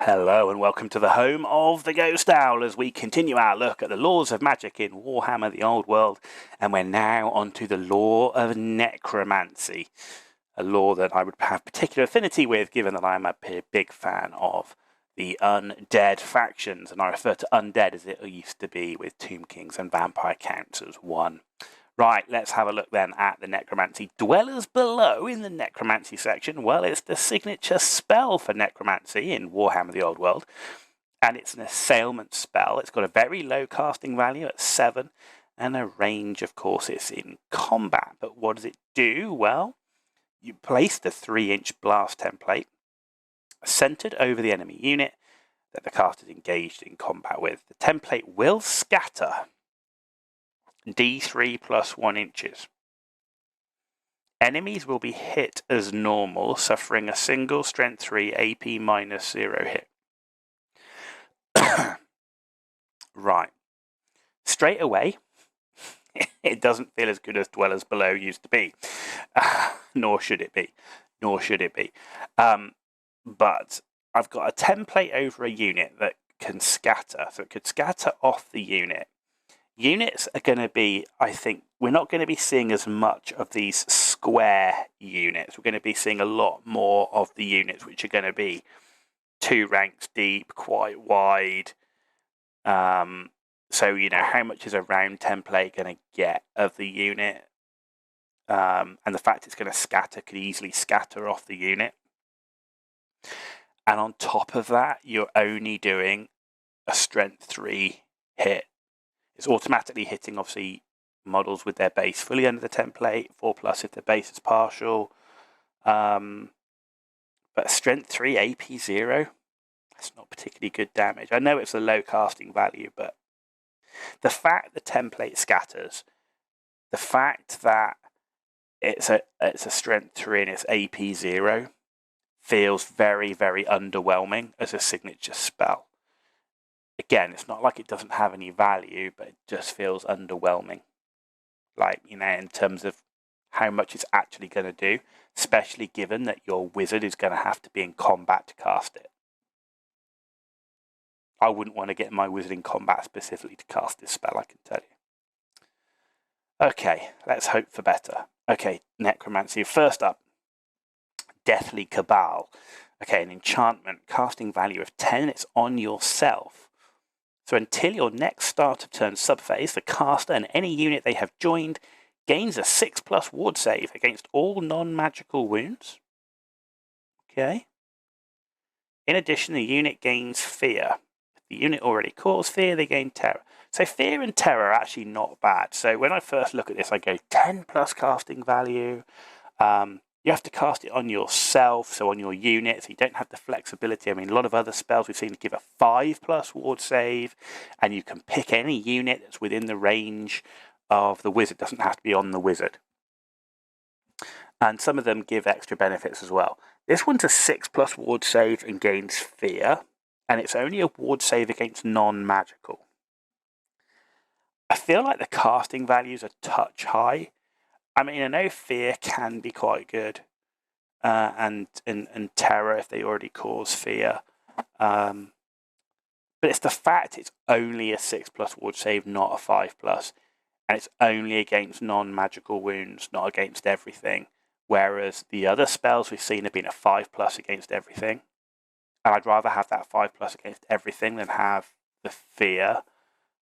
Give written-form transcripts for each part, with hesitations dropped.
Hello and welcome to the home of the Ghost Owl as we continue our look at the laws of magic in Warhammer The Old World, and we're now onto the law of Necromancy, a law that I would have particular affinity with given that I'm a big fan of the undead factions, and I refer to undead as it used to be with Tomb Kings and Vampire Counts as one. Right, let's have a look then at the Necromancy. Dwellers Below in the Necromancy section, well, it's the signature spell for Necromancy in Warhammer The Old World, and it's an assailment spell. It's got a very low casting value at 7, and a range, of course, it's in combat. But what does it do? Well, you place the 3-inch blast template centered over the enemy unit that the caster is engaged in combat with. The template will scatter D3 plus 1 inches. Enemies will be hit as normal, suffering a single strength 3 AP minus 0 hit. Right. Straight away, it doesn't feel as good as Dwellers Below used to be. Nor should it be. But I've got a template over a unit that can scatter. So it could scatter off the unit. Units are going to be, I think, we're not going to be seeing as much of these square units. We're going to be seeing a lot more of the units which are going to be 2 ranks deep, quite wide. So, you know, how much is a round template going to get of the unit? And the fact it's going to scatter could easily scatter off the unit. And on top of that, you're only doing a strength 3 hit. It's automatically hitting, obviously, models with their base fully under the template, 4+ if their base is partial. But strength 3, AP 0, that's not particularly good damage. I know it's a low casting value, but the fact the template scatters, the fact that it's a strength 3 and it's AP 0 feels very, very underwhelming as a signature spell. Again, it's not like it doesn't have any value, but it just feels underwhelming. Like, you know, in terms of how much it's actually going to do, especially given that your wizard is going to have to be in combat to cast it. I wouldn't want to get my wizard in combat specifically to cast this spell, I can tell you. Okay, let's hope for better. Okay, Necromancy. First up, Deathly Cabal. Okay, an enchantment, casting value of 10, it's on yourself. So until your next start of turn subphase, the caster and any unit they have joined gains a 6+ ward save against all non-magical wounds. Okay. In addition, the unit gains fear. If the unit already caused fear, they gain terror. So fear and terror are actually not bad. So when I first look at this, I go 10+ casting value. You have to cast it on yourself, so on your unit, so you don't have the flexibility. I mean, a lot of other spells we've seen give a 5+ ward save, and you can pick any unit that's within the range of the wizard. It doesn't have to be on the wizard. And some of them give extra benefits as well. This one's a 6+ ward save and gains fear, and it's only a ward save against non-magical. I feel like the casting values are a touch high. I mean, I know fear can be quite good, and terror if they already cause fear. But it's the fact it's only a 6+ ward save, not a 5+, and it's only against non-magical wounds, not against everything. Whereas the other spells we've seen have been a 5+ against everything, and I'd rather have that 5+ against everything than have the fear.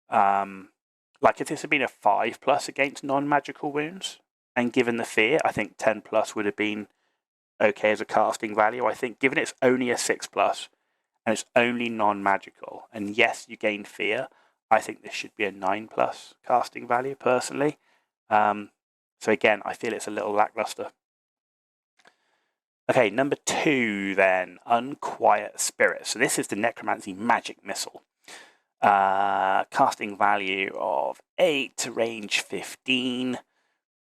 Like if this had been a 5+ against non-magical wounds, and given the fear, I think 10+ would have been okay as a casting value. I think given it's only a 6+, and it's only non-magical, and yes, you gain fear, I think this should be a 9+ casting value, personally. So again, I feel it's a little lackluster. Okay, number 2 then, Unquiet Spirit. So this is the Necromancy Magic Missile. Casting value of 8, range 15.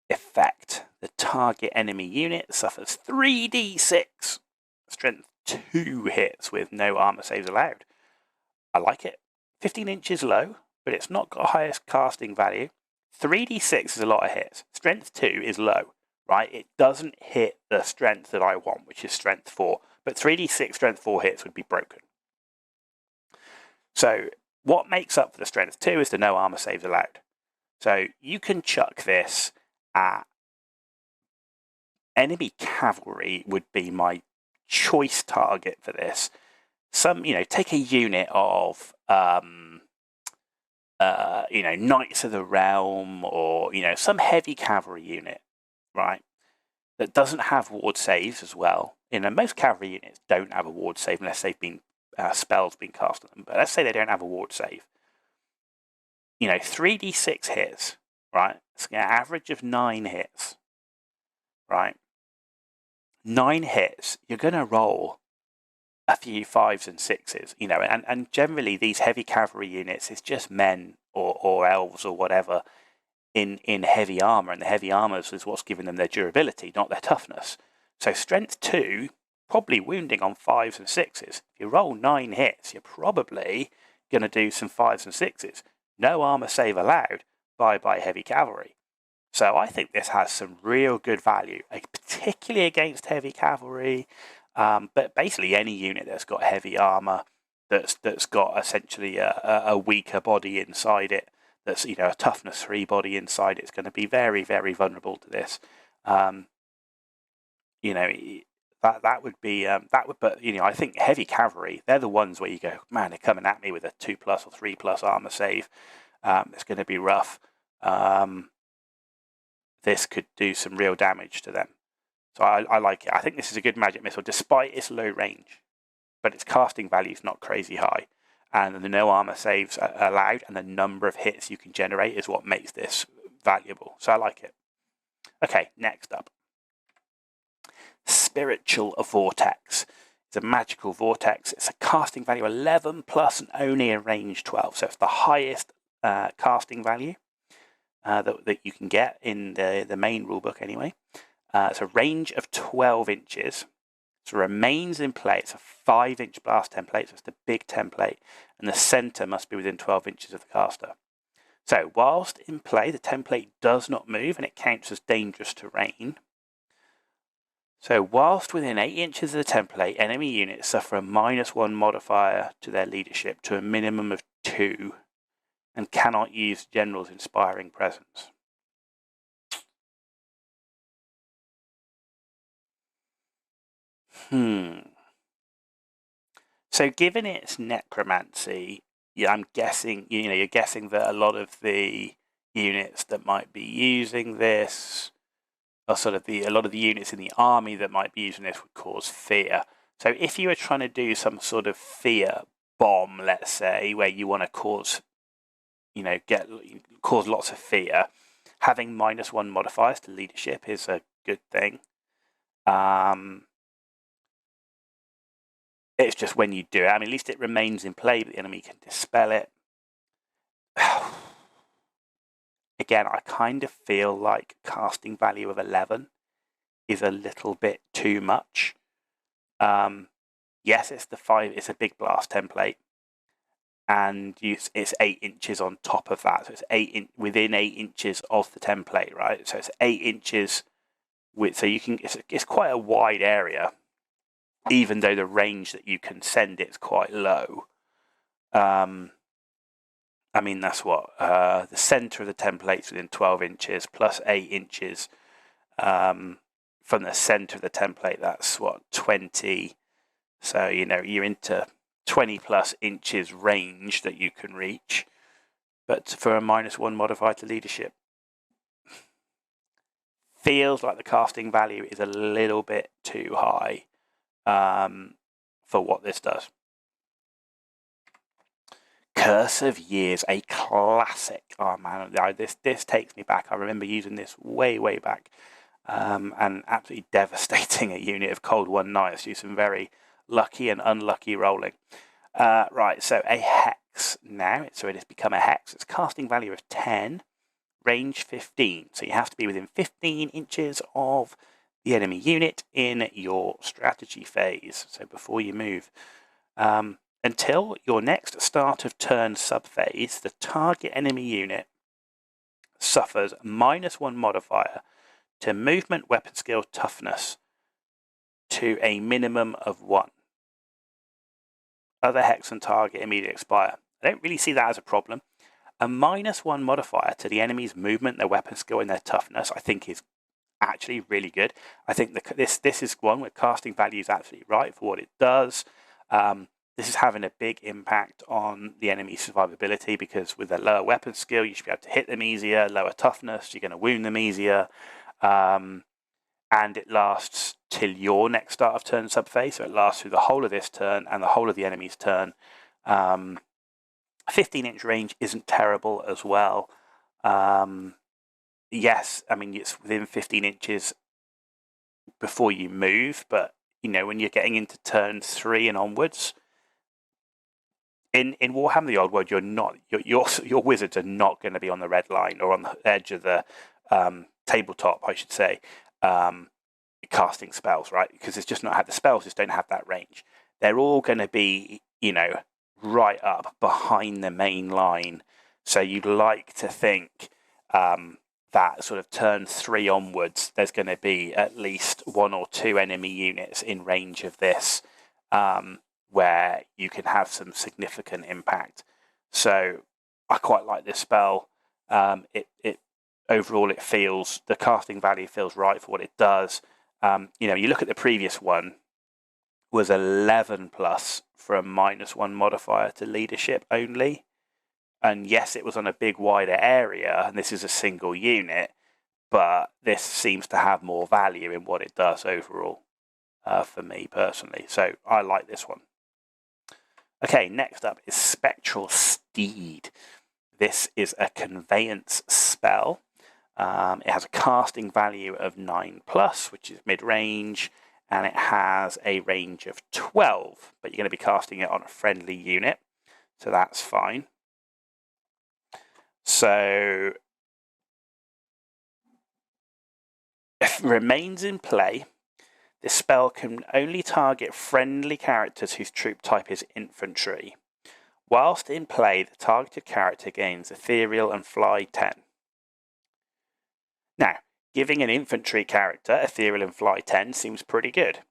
Effect. The target enemy unit suffers 3d6. Strength 2 hits with no armor saves allowed. I like it. 15 inches low, but it's not got highest casting value. 3d6 is a lot of hits. Strength 2 is low, right? It doesn't hit the strength that I want, which is strength 4. But 3d6 strength 4 hits would be broken. So what makes up for the strength 2 is the no armor saves allowed. So you can chuck this at enemy cavalry would be my choice target for this. Some, take a unit of, Knights of the Realm, or, some heavy cavalry unit, right, that doesn't have ward saves as well. Most cavalry units don't have a ward save unless they've been, spells been cast on them. But let's say they don't have a ward save. 3d6 hits, right? It's an average of 9 hits, right? 9 hits, you're going to roll a few 5s and 6s, and generally these heavy cavalry units, it's just men or elves or whatever in heavy armor, and the heavy armor is what's giving them their durability, not their toughness. So strength 2, probably wounding on 5s and 6s. If you roll 9 hits, you're probably going to do some 5s and 6s. No armor save allowed by heavy cavalry. So I think this has some real good value, particularly against heavy cavalry, but basically any unit that's got heavy armor, that's got essentially a weaker body inside it, that's a toughness 3 body inside it's going to be very, very vulnerable to this. That would be but I think heavy cavalry, they're the ones where you go, man, they're coming at me with a 2+ or 3+ armor save. It's going to be rough. This could do some real damage to them. So I like it. I think this is a good magic missile, despite its low range. But its casting value is not crazy high. And the no armor saves allowed, and the number of hits you can generate is what makes this valuable. So I like it. Okay, next up. Spectral Vortex. It's a magical vortex. It's a casting value 11 plus and only a range 12. So it's the highest casting value that you can get in the main rulebook anyway. It's a range of 12 inches. So it remains in play. It's a 5-inch blast template, so it's the big template, and the center must be within 12 inches of the caster. So whilst in play, the template does not move, and it counts as dangerous terrain. So whilst within 8 inches of the template, enemy units suffer a -1 modifier to their leadership to a minimum of 2, and cannot use General's Inspiring Presence. So given its necromancy, I'm guessing, you're guessing that a lot of the units that might be using this, or a lot of the units in the army that might be using this would cause fear. So if you were trying to do some sort of fear bomb, let's say, where you want to cause, cause lots of fear, having -1 modifiers to leadership is a good thing. It's just when you do it, at least it remains in play, but the enemy can dispel it. Again, I kind of feel like casting value of 11 is a little bit too much. Yes, it's it's a big blast template, and it's 8 inches on top of that, so it's within 8 inches of the template, right? So it's 8 inches so you can. It's quite a wide area, even though the range that you can send it's quite low. That's what the center of the template's within 12 inches plus 8 inches from the center of the template. That's what, 20. So you're into 20+ inches range that you can reach, but for a -1 modifier to leadership, feels like the casting value is a little bit too high for what this does. Curse of Years, a classic. Oh man, this takes me back. I remember using this way back, and absolutely devastating a unit of Cold One Knights. Do some very lucky and unlucky rolling. Right, so a hex now. So it has become a hex. It's casting value of 10, range 15. So you have to be within 15 inches of the enemy unit in your strategy phase. So before you move. Until your next start of turn subphase, the target enemy unit suffers -1 modifier to movement, weapon skill, toughness to a minimum of 1. Other hex and target immediately expire. I don't really see that as a problem. A -1 modifier to the enemy's movement, their weapon skill, and their toughness, I think is actually really good. I think this is one where casting value is absolutely right for what it does. This is having a big impact on the enemy's survivability, because with a lower weapon skill, you should be able to hit them easier. Lower toughness, you're going to wound them easier. And it lasts till your next start of turn subphase, so it lasts through the whole of this turn and the whole of the enemy's turn. 15-inch range isn't terrible as well. Yes, I mean, it's within 15 inches before you move, but when you're getting into turn 3 and onwards, in Warhammer The Old World, your wizards are not going to be on the red line or on the edge of the tabletop, I should say, casting spells, right? Because it's just not had the spells, just don't have that range. They're all going to be, right up behind the main line. So you'd like to think that sort of turn 3 onwards, there's going to be at least 1 or 2 enemy units in range of this, where you can have some significant impact. So I quite like this spell. Overall, the casting value feels right for what it does. You look at the previous one, was 11 plus for a -1 modifier to leadership only. And yes, it was on a big wider area, and this is a single unit, but this seems to have more value in what it does overall, for me personally. So I like this one. Okay, next up is Spectral Steed. This is a conveyance spell. It has a casting value of 9 plus, which is mid-range, and it has a range of 12, but you're going to be casting it on a friendly unit, so that's fine. So if it remains in play, this spell can only target friendly characters whose troop type is infantry. Whilst in play, the targeted character gains Ethereal and Fly 10. Now, giving an infantry character Ethereal and Fly 10 seems pretty good.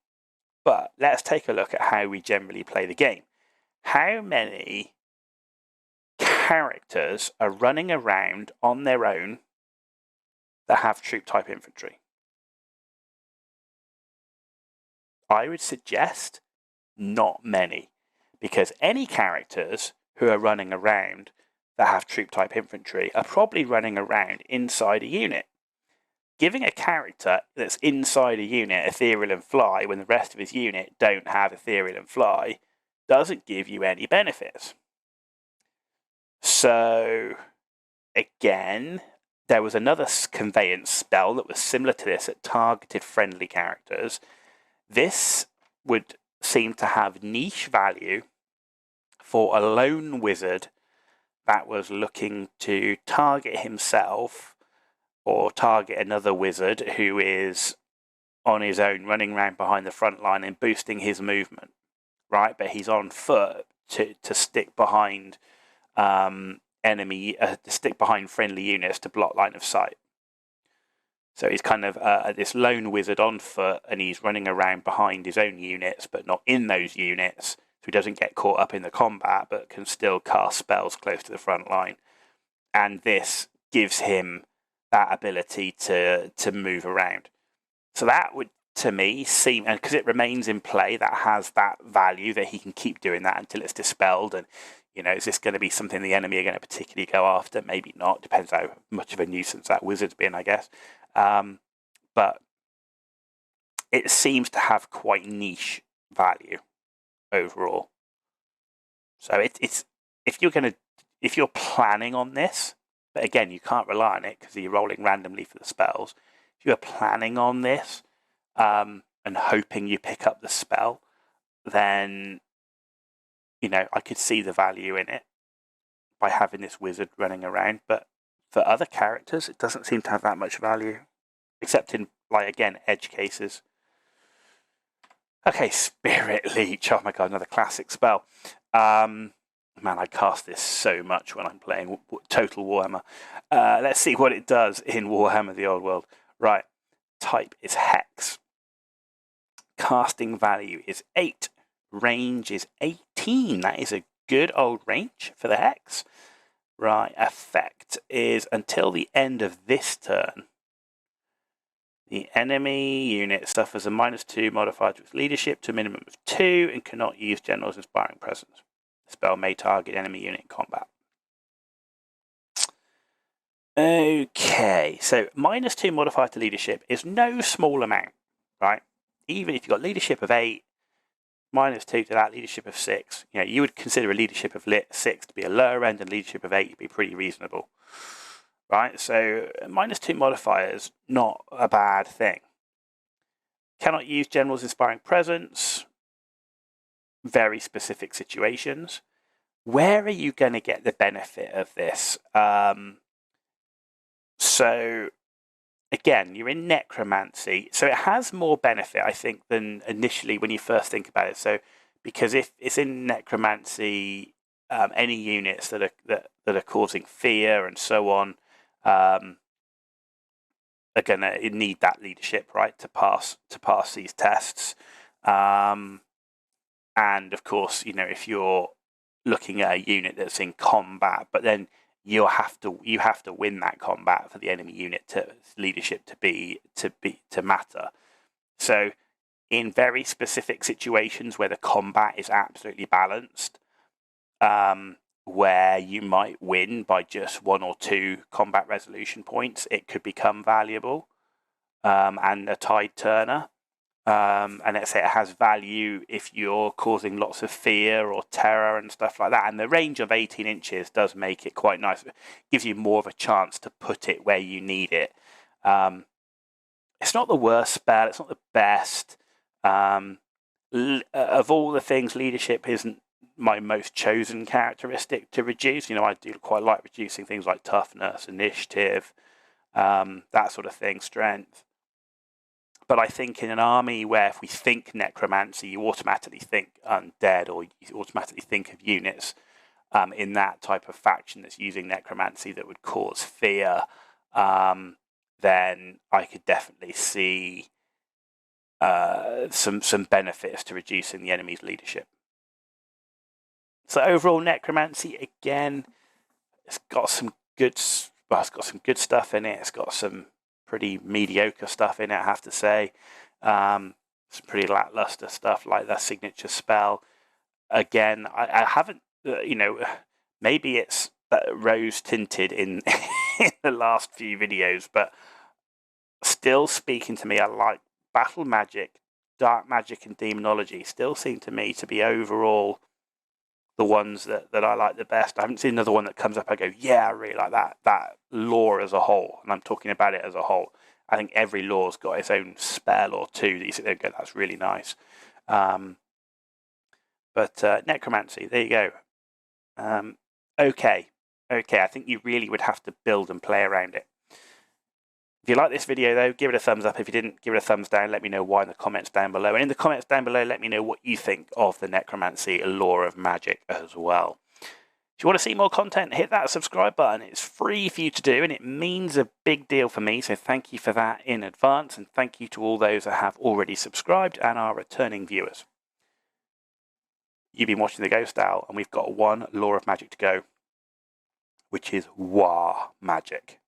But let's take a look at how we generally play the game. How many characters are running around on their own that have troop type infantry? I would suggest not many, because any characters who are running around that have troop type infantry are probably running around inside a unit. Giving a character that's inside a unit Ethereal and Fly when the rest of his unit don't have Ethereal and Fly doesn't give you any benefits. So, again, there was another conveyance spell that was similar to this that targeted friendly characters. This would seem to have niche value for a lone wizard that was looking to target himself or target another wizard who is on his own, running around behind the front line and boosting his movement, right? But he's on foot to stick behind stick behind friendly units to block line of sight. So he's kind of this lone wizard on foot, and he's running around behind his own units, but not in those units, so he doesn't get caught up in the combat, but can still cast spells close to the front line. And this gives him that ability to move around. So that would, to me, seem, and because it remains in play, that has that value that he can keep doing that until it's dispelled. And is this going to be something the enemy are going to particularly go after? Maybe not. Depends how much of a nuisance that wizard's been, I guess. But it seems to have quite niche value overall. So it's if you're planning on this, but again, you can't rely on it because you're rolling randomly for the spells. If you're planning on this and hoping you pick up the spell, then I could see the value in it by having this wizard running around. But for other characters, it doesn't seem to have that much value, except in, again, edge cases. Okay, Spirit Leech. Oh my god, another classic spell. Man, I cast this so much when I'm playing Total Warhammer. Let's see what it does in Warhammer The Old World. Right, type is Hex. Casting value is 8. Range is 18. That is a good old range for the Hex. Right, effect is until the end of this turn, the enemy unit suffers a -2 modifier to its leadership to a minimum of 2 and cannot use General's Inspiring Presence. The spell may target enemy unit in combat. Okay, so -2 modifier to leadership is no small amount, right? Even if you've got leadership of 8, -2 to that, leadership of 6. You know, you would consider a leadership of 6 to be a lower end and leadership of 8 to be pretty reasonable. Right, so -2 modifier is not a bad thing. Cannot use General's Inspiring Presence. Very specific situations. Where are you going to get the benefit of this? So, again, you're in Necromancy. So it has more benefit, I think, than initially when you first think about it. So, because if it's in Necromancy, any units that are causing fear and so on, are going to need that leadership, right, to pass these tests. And of course, you know, if you're looking at a unit that's in combat, but then you have to win that combat for the enemy unit to leadership to matter. So, in very specific situations where the combat is absolutely balanced, where you might win by just 1 or 2 combat resolution points, it could become valuable, and a tide turner. And let's say it has value if you're causing lots of fear or terror and stuff like that. And the range of 18 inches does make it quite nice. It gives you more of a chance to put it where you need it. It's not the worst spell. It's not the best. Of all the things, leadership isn't my most chosen characteristic to reduce. You know, I do quite like reducing things like toughness, initiative, that sort of thing, strength. But I think in an army where if we think Necromancy, you automatically think undead, or you automatically think of units in that type of faction that's using Necromancy that would cause fear, then I could definitely see some benefits to reducing the enemy's leadership. So overall, Necromancy, again, it's got some good stuff in it. It's got some pretty mediocre stuff in it, I have to say. Some pretty lackluster stuff like that signature spell. Again, I haven't, maybe it's rose tinted in in the last few videos, but still speaking to me, I like battle magic, dark magic, and demonology. Still seem to me to be overall the ones that I like the best. I haven't seen another one that comes up I go, yeah, I really like that lore as a whole, and I'm talking about it as a whole. I think every lore's got its own spell or two that you sit there and go, that's really nice. But Necromancy, there you go. Okay, I think you really would have to build and play around it. If you like this video, though, give it a thumbs up. If you didn't, give it a thumbs down. Let me know why in the comments down below. And in the comments down below, let me know what you think of the Necromancy lore of magic as well. If you want to see more content, hit that subscribe button. It's free for you to do, and it means a big deal for me. So thank you for that in advance. And thank you to all those that have already subscribed and are returning viewers. You've been watching The Ghost Owl, and we've got one lore of magic to go, which is War Magic.